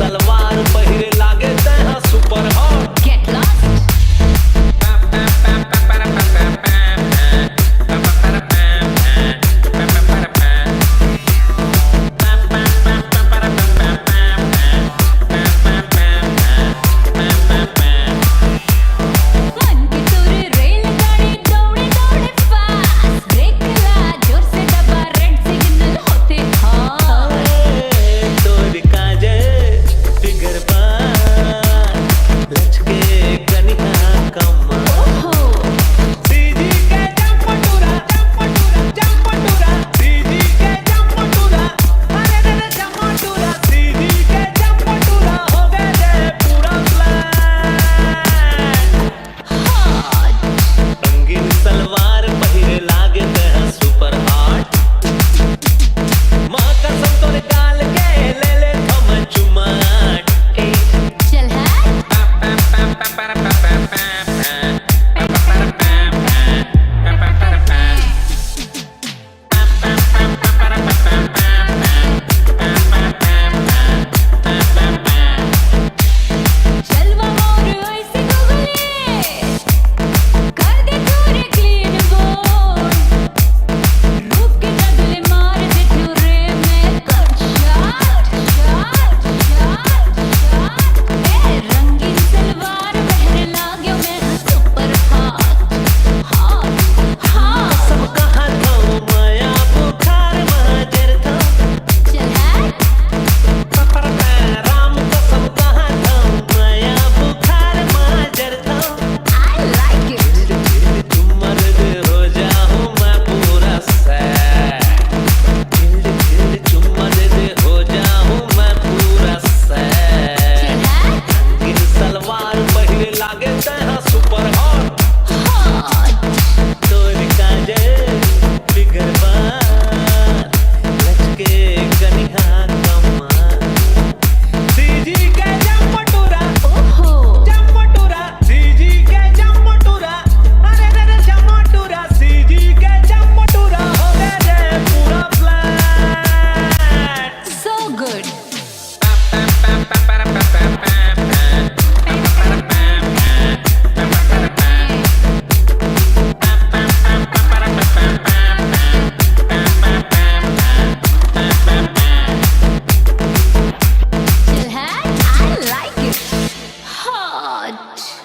सलवार पहिरे लागे तैहा सुपर हॉट Get lost. मन की तुर रेलगाड़ी दौड़े दौड़े फास्ट ब्रेक ला जोर से दबा रेड सिग्नल होते हाँ तोरी काजे फिगर पार लचके कनिहा कमा ओहो सीजी के जंपटूरा सीजी के जंपटूरा अरे रे जंपटूरा सीजी के जंपटूरा हो गए जे पूरा प्लान हॉट रंगीन सलवार पहिरे लागे तैहा सुपर हॉट माँ कसम तोरे गाल के ले ले थम चुमाट चल है चलवा मोर ऐसे गुगले कर दे पूरे क्लीन बोर्ड रूप के बदले मार दे ठुरे में कर शॉट ए रंगीन सलवार पहरे लागे मैं सुपर हॉट सब कहा था माया बुखार महाजर था चल है राम कसम कहा था माया बुखार महाजर था I like it तुमर हो जाऊं मैं पूरा सैड चुम्मा दे हो जाऊं मैं पूरा सैड चल है रंगीन सलवार पहिरे लागे तैहा सुपर हॉट हॉट तोरी काजे फिगर पार लचके कनिहा कमा सीजी के जंपटूरा ओहो सीजी के जंपटूरा अरे रे जंपटूरा सीजी के जंपटूरा हो गए जे पूरा फ्लैट so good चल है I like it hot